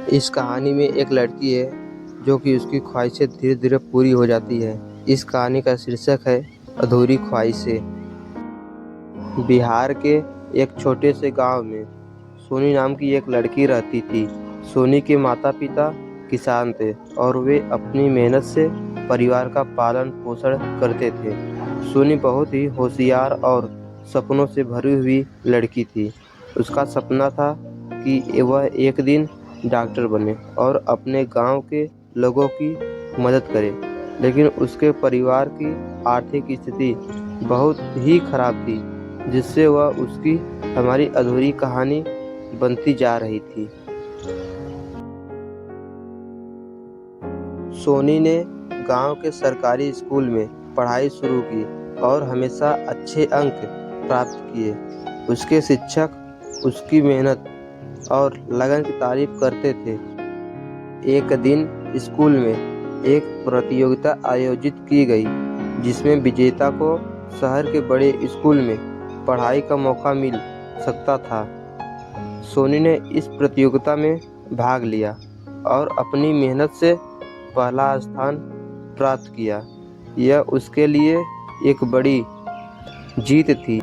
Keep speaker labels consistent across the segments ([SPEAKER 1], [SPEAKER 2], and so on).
[SPEAKER 1] इस कहानी में एक लड़की है जो कि उसकी ख्वाहिशें धीरे धीरे पूरी हो जाती है। इस कहानी का शीर्षक है अधूरी ख्वाहिशें। बिहार के एक छोटे से गांव में सोनी नाम की एक लड़की रहती थी। सोनी के माता पिता किसान थे और वे अपनी मेहनत से परिवार का पालन पोषण करते थे। सोनी बहुत ही होशियार और सपनों से भरी हुई लड़की थी। उसका सपना था कि वह एक दिन डॉक्टर बने और अपने गांव के लोगों की मदद करे। लेकिन उसके परिवार की आर्थिक स्थिति बहुत ही खराब थी, जिससे वह उसकी हमारी अधूरी कहानी बनती जा रही थी। सोनी ने गांव के सरकारी स्कूल में पढ़ाई शुरू की और हमेशा अच्छे अंक प्राप्त किए। उसके शिक्षक उसकी मेहनत और लगन की तारीफ करते थे। एक दिन स्कूल में एक प्रतियोगिता आयोजित की गई, जिसमें विजेता को शहर के बड़े स्कूल में पढ़ाई का मौका मिल सकता था। सोनी ने इस प्रतियोगिता में भाग लिया और अपनी मेहनत से पहला स्थान प्राप्त किया। यह उसके लिए एक बड़ी जीत थी,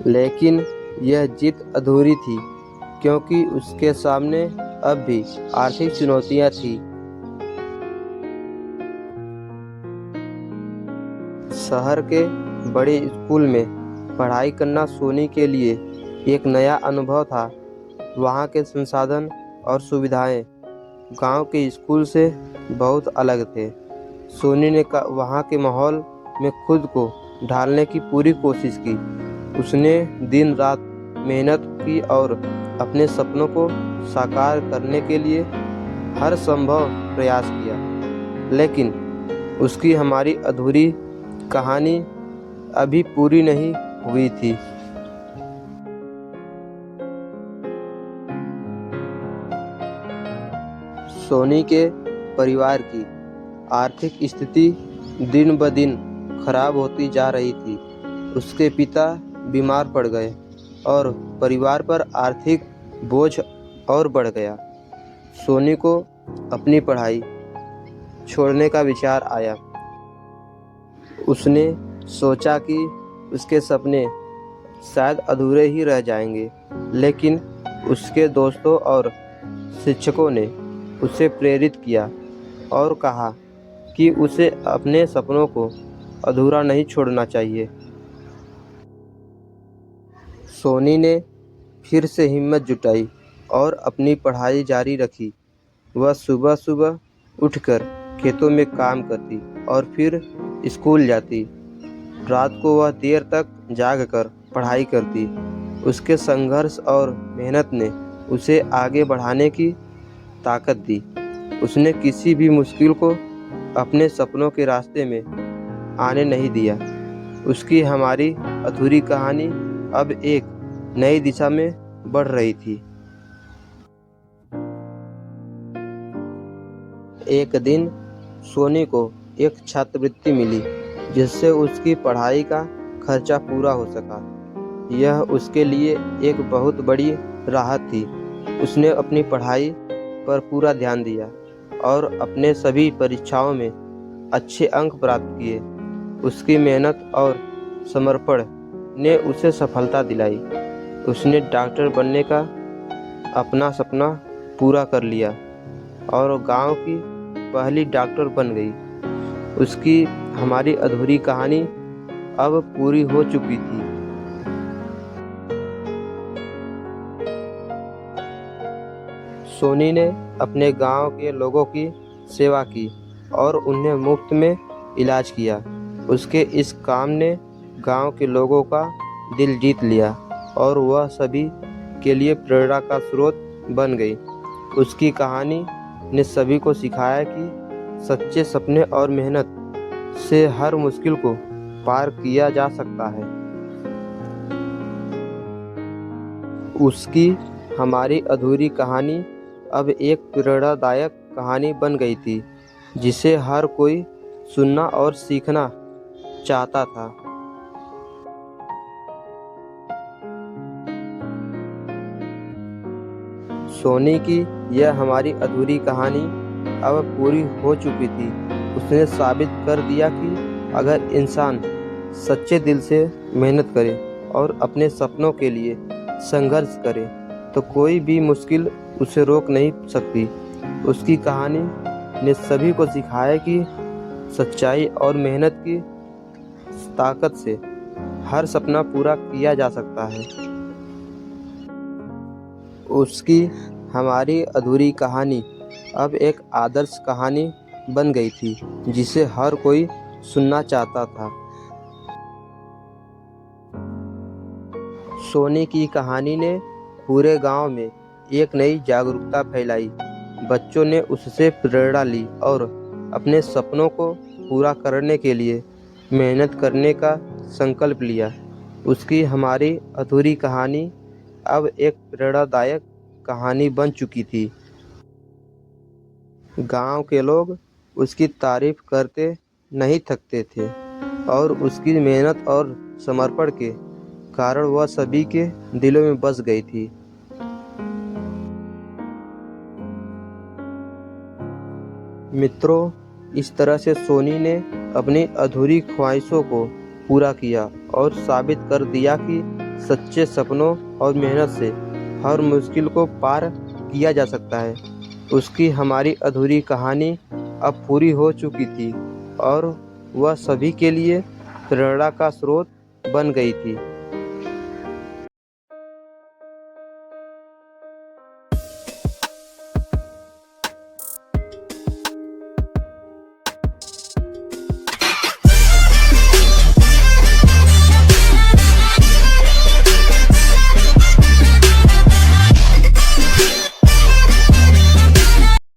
[SPEAKER 1] लेकिन यह जीत अधूरी थी क्योंकि उसके सामने अब भी आर्थिक चुनौतियां थी। शहर के बड़े स्कूल में पढ़ाई करना सोनी के लिए एक नया अनुभव था। वहाँ के संसाधन और सुविधाएं गांव के स्कूल से बहुत अलग थे। सोनी ने वहाँ के माहौल में खुद को ढालने की पूरी कोशिश की। उसने दिन रात मेहनत की और अपने सपनों को साकार करने के लिए हर संभव प्रयास किया। लेकिन उसकी हमारी अधूरी कहानी अभी पूरी नहीं हुई थी। सोनी के परिवार की आर्थिक स्थिति दिन ब दिन खराब होती जा रही थी। उसके पिता बीमार पड़ गए और परिवार पर आर्थिक बोझ और बढ़ गया। सोनी को अपनी पढ़ाई छोड़ने का विचार आया। उसने सोचा कि उसके सपने शायद अधूरे ही रह जाएंगे, लेकिन उसके दोस्तों और शिक्षकों ने उसे प्रेरित किया और कहा कि उसे अपने सपनों को अधूरा नहीं छोड़ना चाहिए। सोनी ने फिर से हिम्मत जुटाई और अपनी पढ़ाई जारी रखी। वह सुबह सुबह उठकर खेतों में काम करती और फिर स्कूल जाती। रात को वह देर तक जागकर पढ़ाई करती। उसके संघर्ष और मेहनत ने उसे आगे बढ़ाने की ताकत दी। उसने किसी भी मुश्किल को अपने सपनों के रास्ते में आने नहीं दिया। उसकी हमारी अधूरी कहानी अब एक नई दिशा में बढ़ रही थी। एक दिन सोनी को एक छात्रवृत्ति मिली, जिससे उसकी पढ़ाई का खर्चा पूरा हो सका। यह उसके लिए एक बहुत बड़ी राहत थी। उसने अपनी पढ़ाई पर पूरा ध्यान दिया और अपने सभी परीक्षाओं में अच्छे अंक प्राप्त किए। उसकी मेहनत और समर्पण ने उसे सफलता दिलाई। उसने डॉक्टर बनने का अपना सपना पूरा कर लिया और गांव की पहली डॉक्टर बन गई। उसकी हमारी अधूरी कहानी अब पूरी हो चुकी थी। सोनी ने अपने गांव के लोगों की सेवा की और उन्हें मुफ्त में इलाज किया। उसके इस काम ने गांव के लोगों का दिल जीत लिया और वह सभी के लिए प्रेरणा का स्रोत बन गई। उसकी कहानी ने सभी को सिखाया कि सच्चे सपने और मेहनत से हर मुश्किल को पार किया जा सकता है। उसकी हमारी अधूरी कहानी अब एक प्रेरणादायक कहानी बन गई थी, जिसे हर कोई सुनना और सीखना चाहता था। सोनी की यह हमारी अधूरी कहानी अब पूरी हो चुकी थी। उसने साबित कर दिया कि अगर इंसान सच्चे दिल से मेहनत करे और अपने सपनों के लिए संघर्ष करे तो कोई भी मुश्किल उसे रोक नहीं सकती। उसकी कहानी ने सभी को सिखाया कि सच्चाई और मेहनत की ताकत से हर सपना पूरा किया जा सकता है। उसकी हमारी अधूरी कहानी अब एक आदर्श कहानी बन गई थी जिसे हर कोई सुनना चाहता था। सोनी की कहानी ने पूरे गांव में एक नई जागरूकता फैलाई। बच्चों ने उससे प्रेरणा ली और अपने सपनों को पूरा करने के लिए मेहनत करने का संकल्प लिया। उसकी हमारी अधूरी कहानी अब एक प्रेरणादायक कहानी बन चुकी थी। गांव के लोग उसकी तारीफ करते नहीं थकते थे और उसकी मेहनत और समर्पण के कारण वह सभी के दिलों में बस गई थी। मित्रों, इस तरह से सोनी ने अपनी अधूरी ख्वाहिशों को पूरा किया और साबित कर दिया कि सच्चे सपनों और मेहनत से हर मुश्किल को पार किया जा सकता है। उसकी हमारी अधूरी कहानी अब पूरी हो चुकी थी और वह सभी के लिए प्रेरणा का स्रोत बन गई थी।